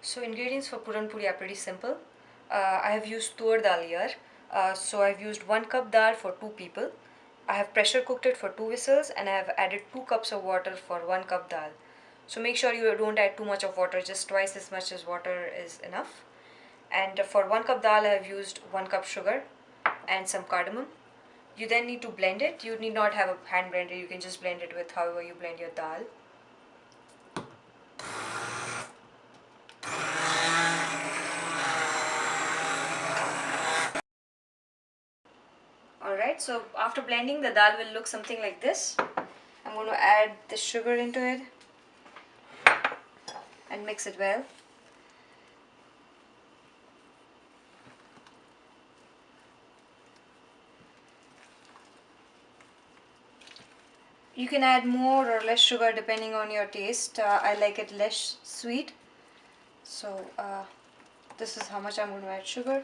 So ingredients for Puran Poli are pretty simple. I have used tur dal here. So I've used 1 cup dal for 2 people. I have pressure cooked it for 2 whistles and I have added 2 cups of water for 1 cup dal. So make sure you don't add too much of water, just twice as much as water is enough. And for 1 cup dal I have used 1 cup sugar and some cardamom. You then need to blend it. You need not have a hand blender, you can just blend it with however you blend your dal. Alright, so after blending, the dal will look something like this. I'm going to add the sugar into it and mix it well. You can add more or less sugar depending on your taste. I like it less sweet. So this is how much I'm going to add sugar.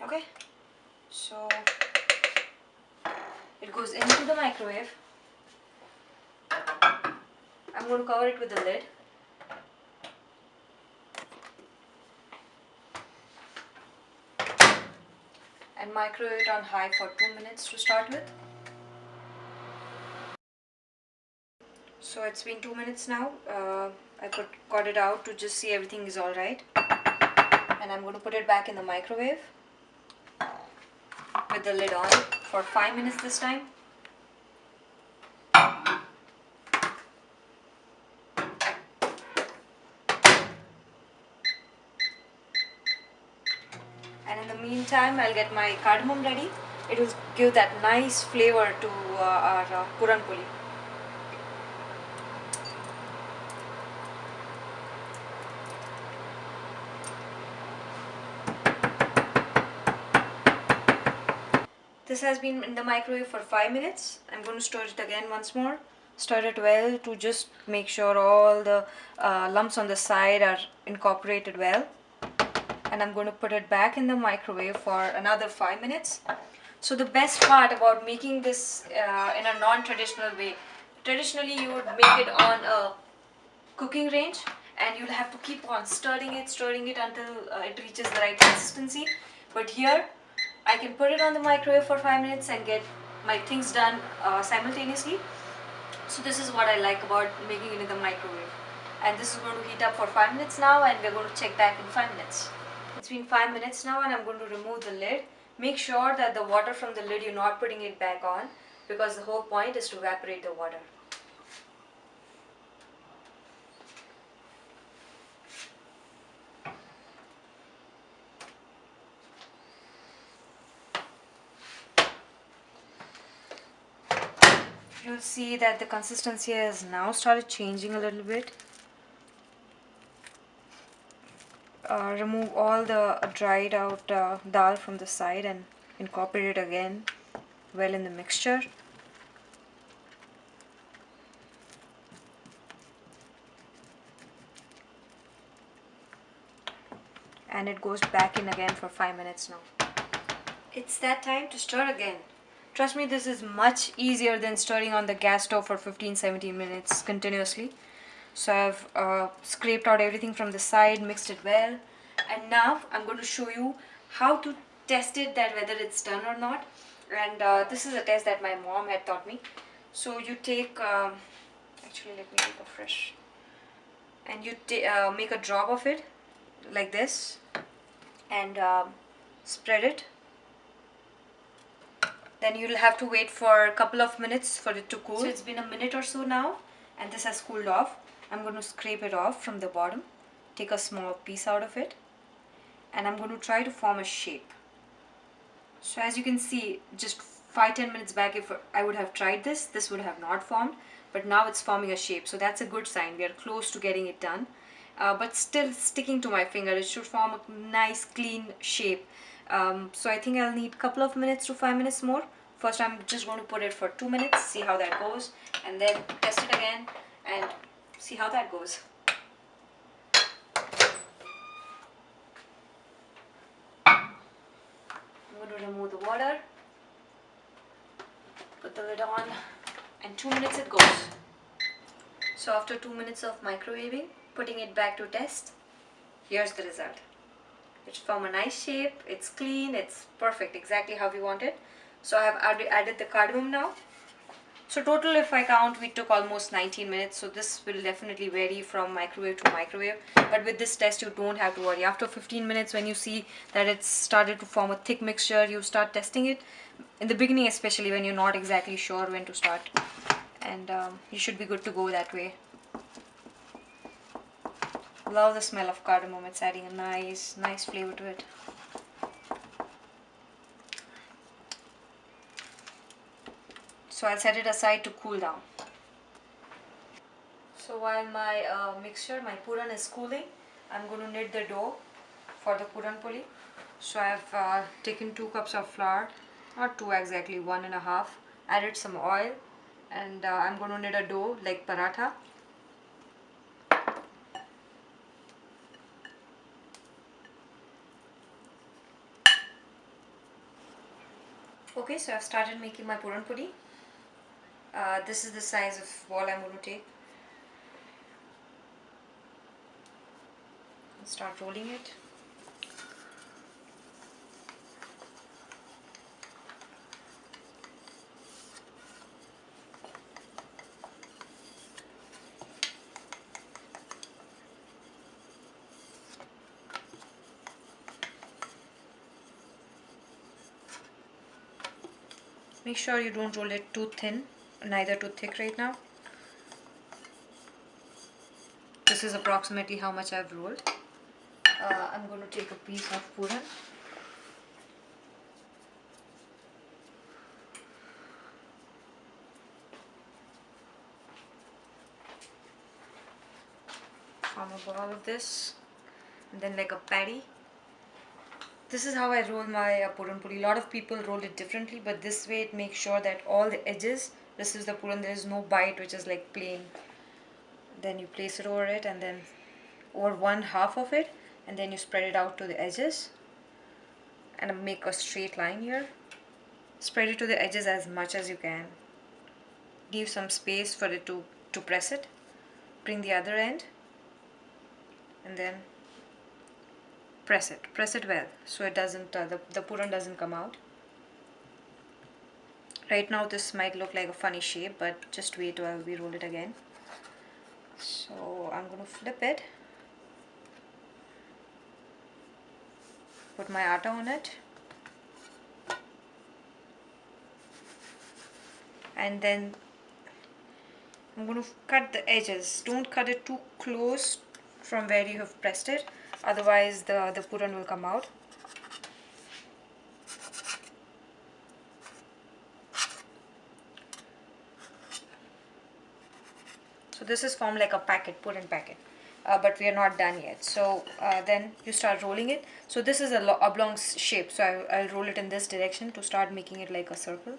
Okay, so it goes into the microwave. I'm going to cover it with the lid. And microwave it on high for 2 minutes to start with. So it's been 2 minutes now. I got it out to just see everything is alright. And I'm going to put it back in the microwave with the lid on for 5 minutes this time. And in the meantime, I'll get my cardamom ready. It will give that nice flavor to our Puran Poli. This has been in the microwave for 5 minutes. I'm going to stir it again once more. Stir it well to just make sure all the lumps on the side are incorporated well. And I'm going to put it back in the microwave for another 5 minutes. So the best part about making this in a non-traditional way, traditionally you would make it on a cooking range and you'll have to keep on stirring it until it reaches the right consistency. But here I can put it on the microwave for 5 minutes and get my things done simultaneously. So this is what I like about making it in the microwave. And this is going to heat up for 5 minutes now, and we're going to check back in 5 minutes. It's been 5 minutes now and I'm going to remove the lid. Make sure that the water from the lid, you're not putting it back on, because the whole point is to evaporate the water. You'll see that the consistency has now started changing a little bit. Remove all the dried out dal from the side and incorporate it again well in the mixture. And it goes back in again for 5 minutes now. It's that time to stir again. Trust me, this is much easier than stirring on the gas stove for 15-17 minutes continuously. So I've scraped out everything from the side, mixed it well, and now I'm going to show you how to test it, that whether it's done or not. And this is a test that my mom had taught me. So you take, actually let me take a fresh, and you make a drop of it like this and spread it. Then you'll have to wait for a couple of minutes for it to cool. So it's been a minute or so now and this has cooled off. I'm going to scrape it off from the bottom, take a small piece out of it, and I'm going to try to form a shape. So as you can see, just 5-10 minutes back, if I would have tried this, this would have not formed, but now it's forming a shape. So that's a good sign. We are close to getting it done, but still sticking to my finger. It should form a nice clean shape. So I think I'll need a couple of minutes to 5 minutes more. First I'm just going to put it for 2 minutes, see how that goes, and then test it again and see how that goes. I'm going to remove the water, put the lid on. and 2 minutes it goes. So after 2 minutes of microwaving, putting it back to test, here's the result. It's from a nice shape, it's clean, it's perfect, exactly how we want it. So I have added the cardamom now. So total, if I count, we took almost 19 minutes. So this will definitely vary from microwave to microwave. But with this test, you don't have to worry. After 15 minutes, when you see that it's started to form a thick mixture, you start testing it. In the beginning, especially when you're not exactly sure when to start. And you should be good to go that way. Love the smell of cardamom. It's adding a nice flavor to it. So I'll set it aside to cool down. So while my my puran is cooling, I'm going to knead the dough for the Puran Poli. So I've taken 2 cups of flour, not 2 exactly, 1.5. Added some oil, and I'm going to knead a dough like paratha. Okay, so I've started making my Puran Poli. This is the size of ball I'm going to take. Start rolling it. Make sure you don't roll it too thin, neither too thick right now. This is approximately how much I've rolled. I'm going to take a piece of puran. Form a ball of this, and then like a patty. This is how I roll my Puran Poli. A lot of people roll it differently, but this way it makes sure that all the edges, this is the Puran, there is no bite which is like plain. Then you place it over it, and then over one half of it, and then you spread it out to the edges and make a straight line here. Spread it to the edges as much as you can. Give some space for it to press it. Bring the other end, and then press it well so it doesn't the puran doesn't come out. Right now this might look like a funny shape, but just wait while we roll it again. So I'm going to flip it, put my atta on it, and then I'm going to cut the edges. Don't cut it too close from where you have pressed it, otherwise the puran will come out. So this is formed like a packet, puran packet, but we are not done yet. So then you start rolling it. So this is a oblong shape, so I'll roll it in this direction to start making it like a circle.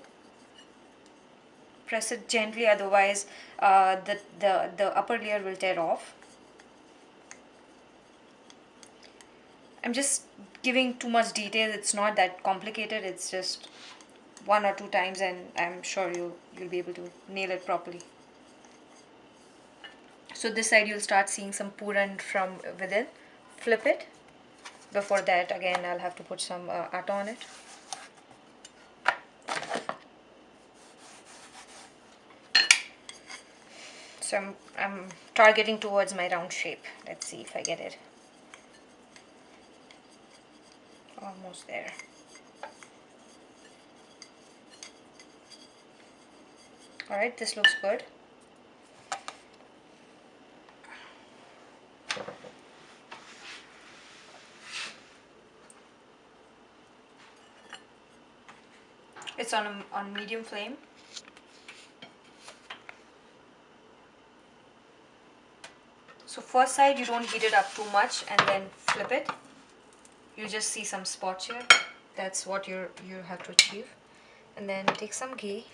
Press it gently, otherwise the upper layer will tear off. I'm just giving too much detail. It's not that complicated. It's just 1 or 2 times, and I'm sure you'll be able to nail it properly. So this side you'll start seeing some puran from within. Flip it. Before that, again, I'll have to put some atta on it. So I'm targeting towards my round shape. Let's see if I get it. Almost there. Alright, this looks good. It's on medium flame. So first side you don't heat it up too much and then flip it. You just see some spots here. That's what you have to achieve. And then take some ghee.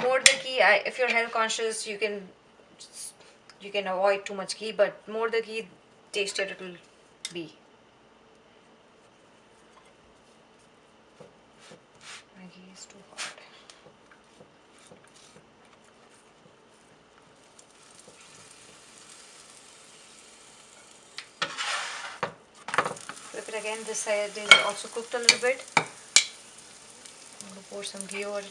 More the ghee. If you're health conscious, you can avoid too much ghee, but more the ghee, tastier it will be. My ghee is It's too hard. Flip it again. This side is also cooked a little bit. I'm going to pour some ghee over it.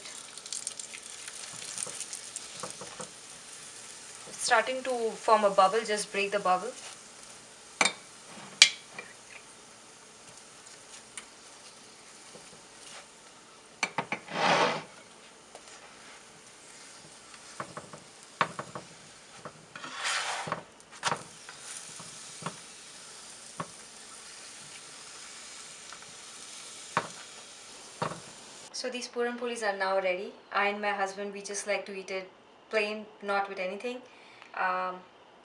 It's starting to form a bubble. Just break the bubble. So these Puran Polis are now ready. I and my husband, we just like to eat it plain, not with anything. Um,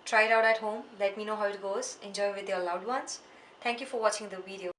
Try it out at home. Let me know how it goes. Enjoy with your loved ones. Thank you for watching the video.